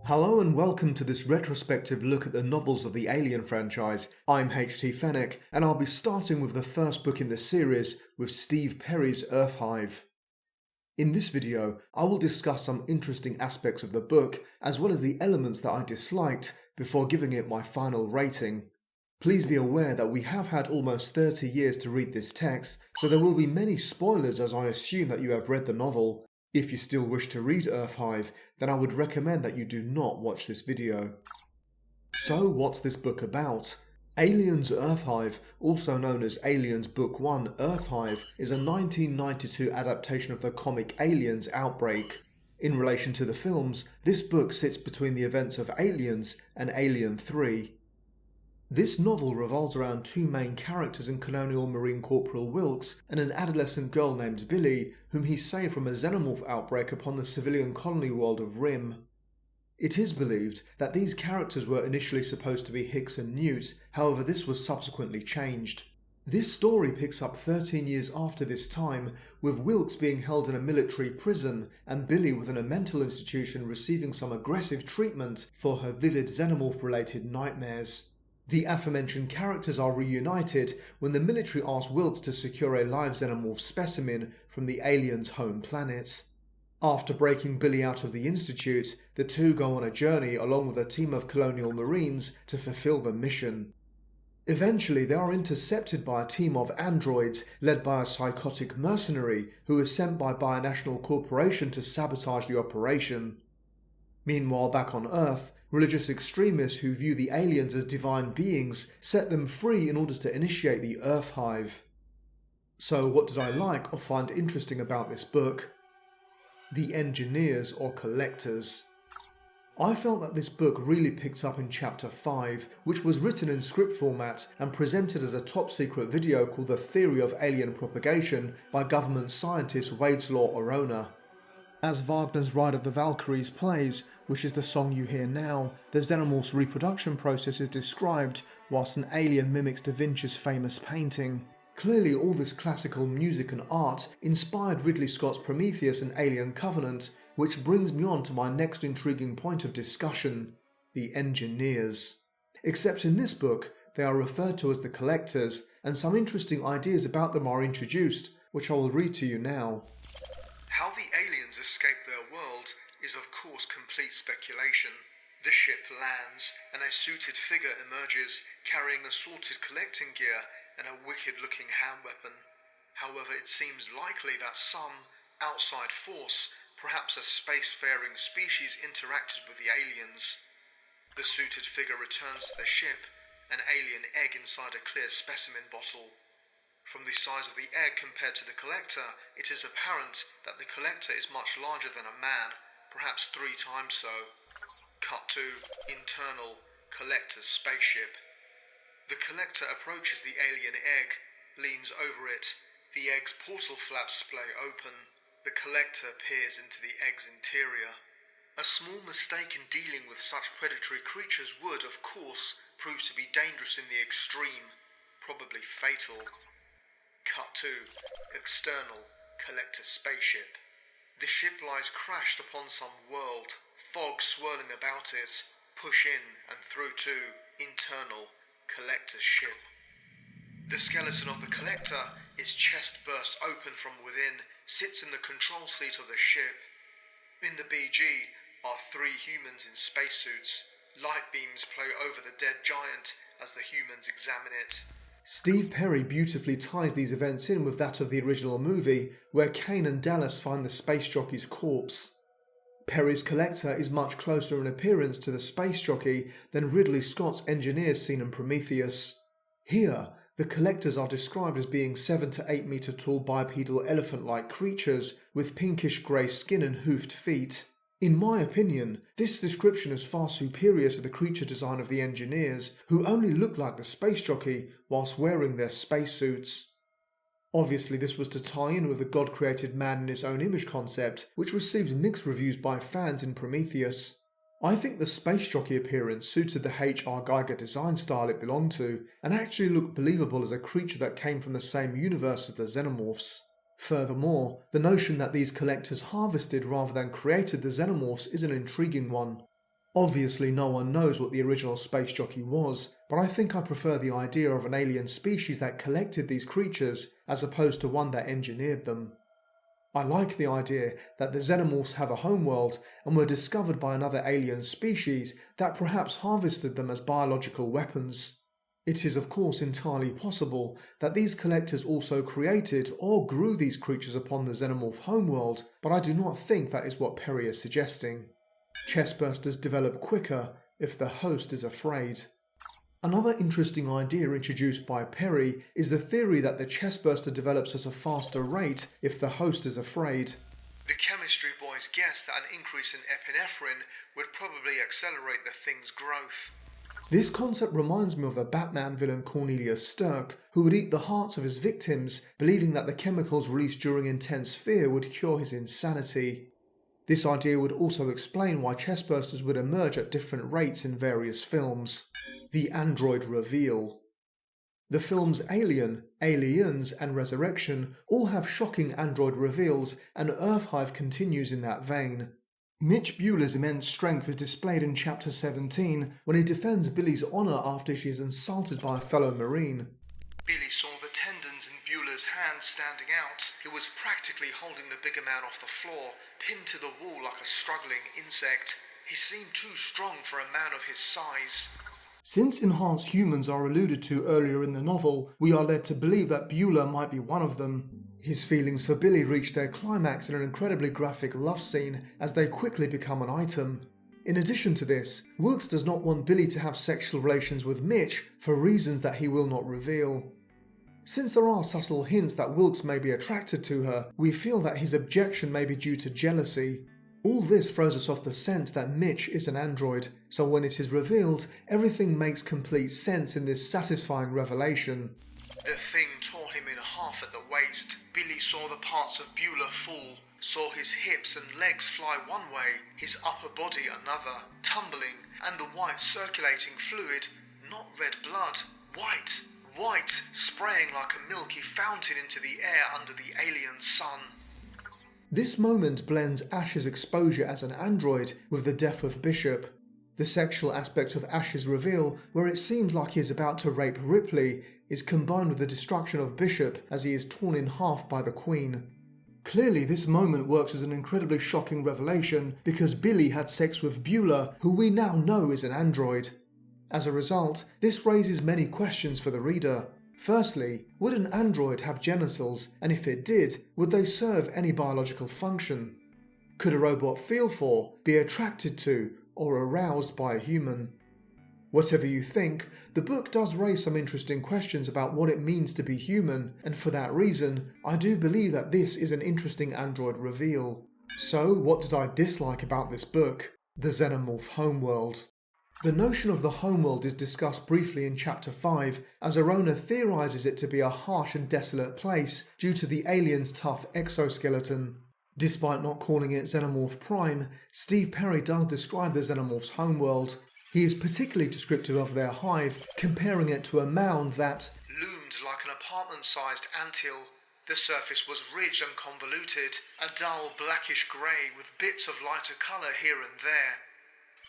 Hello and welcome to this retrospective look at the novels of the Alien franchise. I'm Xenomorph, and I'll be starting with the first book in the series with Steve Perry's Hive. In this video, I will discuss some interesting aspects of the book, as well as the elements that I disliked, before giving it my final rating. Please be aware that we have had almost 30 years to read this text, so there will be many spoilers as I assume that you have read the novel. If you still wish to read Hive, then I would recommend that you do not watch this video. So what's this book about? Aliens Hive, also known as Aliens Book 1 Hive, is a 1992 adaptation of the comic Aliens Outbreak. In relation to the films, this book sits between the events of Aliens and Alien 3. This novel revolves around two main characters in Colonial Marine Corporal Wilkes and an adolescent girl named Billy, whom he saved from a xenomorph outbreak upon the civilian colony world of Rim. It is believed that these characters were initially supposed to be Hicks and Newt, however this was subsequently changed. This story picks up 13 years after this time, with Wilkes being held in a military prison and Billy within a mental institution receiving some aggressive treatment for her vivid xenomorph-related nightmares. The aforementioned characters are reunited when the military asks Wilkes to secure a live xenomorph specimen from the aliens' home planet. After breaking Billy out of the institute, the two go on a journey along with a team of colonial marines to fulfill the mission. Eventually they are intercepted by a team of androids led by a psychotic mercenary who is sent by a binational corporation to sabotage the operation. Meanwhile, back on Earth, religious extremists who view the aliens as divine beings set them free in order to initiate the Hive. So what did I like or find interesting about this book? The engineers or collectors. I felt that this book really picked up in chapter 5, which was written in script format and presented as a top secret video called The Theory of Alien Propagation by government scientist Wadslaw Orona. As Wagner's Ride of the Valkyries plays, which is the song you hear now, the xenomorph's reproduction process is described whilst an alien mimics Da Vinci's famous painting. Clearly all this classical music and art inspired Ridley Scott's Prometheus and Alien Covenant, which brings me on to my next intriguing point of discussion, the engineers. Except in this book, they are referred to as the collectors, and some interesting ideas about them are introduced, which I will read to you now. How the aliens escaped their world is of course complete speculation. The ship lands, and a suited figure emerges, carrying assorted collecting gear and a wicked-looking hand weapon. However, it seems likely that some outside force, perhaps a spacefaring species, interacted with the aliens. The suited figure returns to the ship, an alien egg inside a clear specimen bottle. From the size of the egg compared to the collector, it is apparent that the collector is much larger than a man, perhaps 3 times so. Cut to internal collector's spaceship. The collector approaches the alien egg, leans over it. The egg's portal flaps splay open. The collector peers into the egg's interior. A small mistake in dealing with such predatory creatures would, of course, prove to be dangerous in the extreme, probably fatal. Cut to external collector's spaceship. The ship lies crashed upon some world, fog swirling about it. Push in and through to internal collector's ship. The skeleton of the collector, its chest burst open from within, sits in the control seat of the ship. In the BG are 3 humans in spacesuits. Light beams play over the dead giant as the humans examine it. Steve Perry beautifully ties these events in with that of the original movie, where Kane and Dallas find the space jockey's corpse. Perry's collector is much closer in appearance to the space jockey than Ridley Scott's engineers seen in Prometheus. Here, the collectors are described as being 7 to 8 meter tall bipedal elephant-like creatures with pinkish grey skin and hoofed feet. In my opinion, this description is far superior to the creature design of the engineers, who only look like the space jockey whilst wearing their spacesuits. Obviously this was to tie in with the God-created man in his own image concept, which received mixed reviews by fans in Prometheus. I think the space jockey appearance suited the H.R. Giger design style it belonged to, and actually looked believable as a creature that came from the same universe as the xenomorphs. Furthermore, the notion that these collectors harvested rather than created the xenomorphs is an intriguing one. Obviously no one knows what the original space jockey was, but I think I prefer the idea of an alien species that collected these creatures as opposed to one that engineered them. I like the idea that the Xenomorphs have a homeworld and were discovered by another alien species that perhaps harvested them as biological weapons. It is of course entirely possible that these collectors also created or grew these creatures upon the Xenomorph Homeworld, but I do not think that is what Perry is suggesting. Chestbursters develop quicker if the host is afraid. Another interesting idea introduced by Perry is the theory that the chestburster develops at a faster rate if the host is afraid. The chemistry boys guessed that an increase in epinephrine would probably accelerate the thing's growth. This concept reminds me of the Batman villain Cornelius Stirk, who would eat the hearts of his victims, believing that the chemicals released during intense fear would cure his insanity. This idea would also explain why chestbursters would emerge at different rates in various films. The android reveal. The films Alien, Aliens and Resurrection all have shocking android reveals, and Hive continues in that vein. Mitch Bueller's immense strength is displayed in Chapter 17 when he defends Billy's honour after she is insulted by a fellow Marine. Billy saw the tendons in Bueller's hands standing out. He was practically holding the bigger man off the floor, pinned to the wall like a struggling insect. He seemed too strong for a man of his size. Since enhanced humans are alluded to earlier in the novel, we are led to believe that Bueller might be one of them. His feelings for Billy reach their climax in an incredibly graphic love scene as they quickly become an item. In addition to this, Wilkes does not want Billy to have sexual relations with Mitch for reasons that he will not reveal. Since there are subtle hints that Wilkes may be attracted to her, we feel that his objection may be due to jealousy. All this throws us off the scent that Mitch is an android, so when it is revealed, everything makes complete sense in this satisfying revelation. The thing tore him in half at the waist. Billy saw the parts of Bueller fall, saw his hips and legs fly one way, his upper body another, tumbling, and the white circulating fluid, not red blood, white, spraying like a milky fountain into the air under the alien sun. This moment blends Ash's exposure as an android with the death of Bishop. The sexual aspect of Ash's reveal, where it seems like he is about to rape Ripley, is combined with the destruction of Bishop as he is torn in half by the Queen. Clearly this moment works as an incredibly shocking revelation because Billy had sex with Bueller, who we now know is an android. As a result, this raises many questions for the reader. Firstly, would an android have genitals, and if it did, would they serve any biological function? Could a robot feel for, be attracted to, or aroused by a human? Whatever you think, the book does raise some interesting questions about what it means to be human, and for that reason, I do believe that this is an interesting android reveal. So, what did I dislike about this book? The Xenomorph Homeworld. The notion of the homeworld is discussed briefly in Chapter 5, as Arona theorises it to be a harsh and desolate place due to the alien's tough exoskeleton. Despite not calling it Xenomorph Prime, Steve Perry does describe the Xenomorph's homeworld. He is particularly descriptive of their hive, comparing it to a mound that loomed like an apartment-sized anthill. The surface was ridged and convoluted, a dull blackish grey with bits of lighter colour here and there.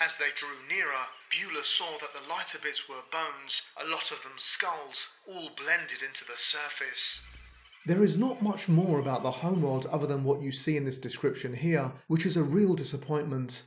As they drew nearer, Bueller saw that the lighter bits were bones, a lot of them skulls, all blended into the surface. There is not much more about the homeworld other than what you see in this description here, which is a real disappointment.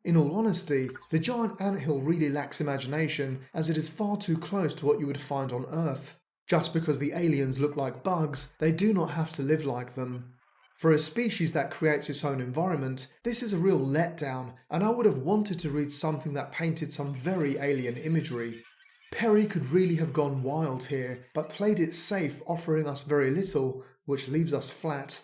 In all honesty, the giant anthill really lacks imagination, as it is far too close to what you would find on Earth. Just because the aliens look like bugs, they do not have to live like them. For a species that creates its own environment, this is a real letdown, and I would have wanted to read something that painted some very alien imagery. Perry could really have gone wild here, but played it safe, offering us very little, which leaves us flat.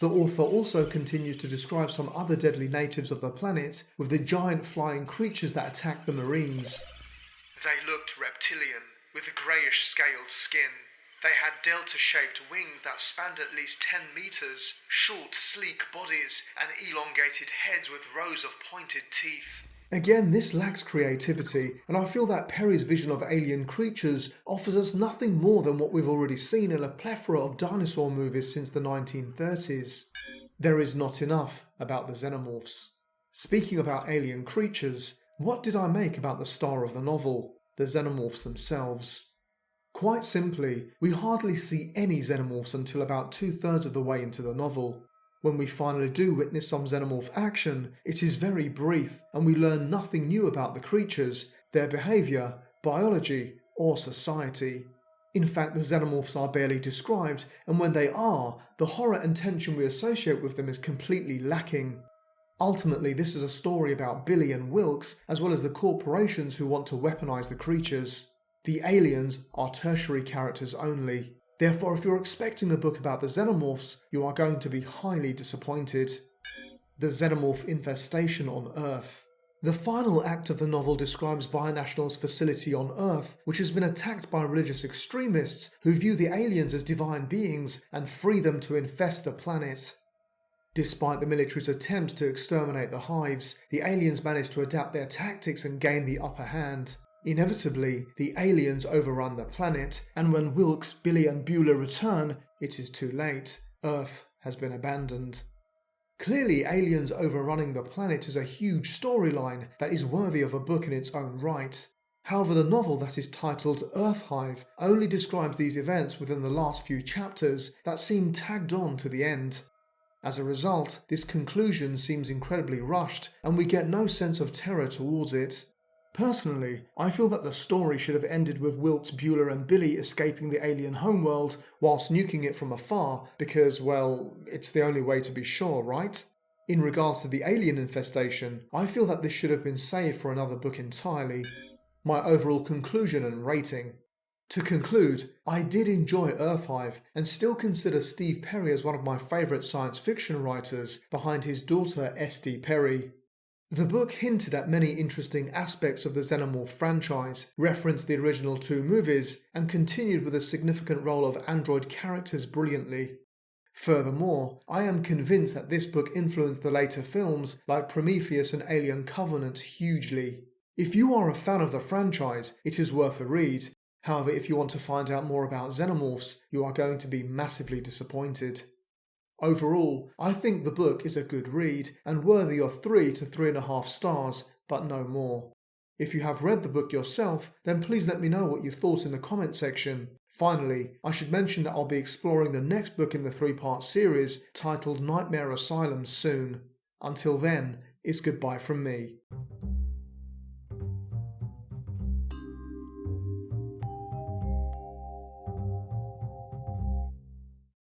The author also continues to describe some other deadly natives of the planet, with the giant flying creatures that attack the Marines. They looked reptilian, with greyish scaled skin. They had delta-shaped wings that spanned at least 10 meters, short, sleek bodies, and elongated heads with rows of pointed teeth. Again, this lacks creativity, and I feel that Perry's vision of alien creatures offers us nothing more than what we've already seen in a plethora of dinosaur movies since the 1930s. There is not enough about the Xenomorphs. Speaking about alien creatures, What did I make about the star of the novel, the Xenomorphs themselves? Quite simply, we hardly see any Xenomorphs until about 2/3 of the way into the novel. When we finally do witness some Xenomorph action, it is very brief and we learn nothing new about the creatures, their behaviour, biology, or society. In fact, the Xenomorphs are barely described, and when they are, the horror and tension we associate with them is completely lacking. Ultimately, this is a story about Billy and Wilkes, as well as the corporations who want to weaponize the creatures. The aliens are tertiary characters only. Therefore, if you're expecting a book about the Xenomorphs, you are going to be highly disappointed. The Xenomorph Infestation on Earth. The final act of the novel describes Binational's facility on Earth, which has been attacked by religious extremists who view the aliens as divine beings and free them to infest the planet. Despite the military's attempts to exterminate the Hives, the aliens manage to adapt their tactics and gain the upper hand. Inevitably, the aliens overrun the planet, and when Wilkes, Billy and Beulah return, it is too late. Earth has been abandoned. Clearly, aliens overrunning the planet is a huge storyline that is worthy of a book in its own right. However, the novel that is titled Earth Hive only describes these events within the last few chapters that seem tagged on to the end. As a result, this conclusion seems incredibly rushed, and we get no sense of terror towards it. Personally, I feel that the story should have ended with Wilkes, Beulah and Billy escaping the alien homeworld whilst nuking it from afar because, well, it's the only way to be sure, right? In regards to the alien infestation, I feel that this should have been saved for another book entirely. My overall conclusion and rating. To conclude, I did enjoy Earth Hive and still consider Steve Perry as one of my favourite science fiction writers behind his daughter S.D. Perry. The book hinted at many interesting aspects of the Xenomorph franchise, referenced the original 2 movies, and continued with a significant role of android characters brilliantly. Furthermore, I am convinced that this book influenced the later films like Prometheus and Alien Covenant hugely. If you are a fan of the franchise, it is worth a read. However, if you want to find out more about Xenomorphs, you are going to be massively disappointed. Overall, I think the book is a good read and worthy of 3 to 3.5 stars, but no more. If you have read the book yourself, then please let me know what you thought in the comment section. Finally, I should mention that I'll be exploring the next book in the 3-part series titled Nightmare Asylum soon. Until then, it's goodbye from me.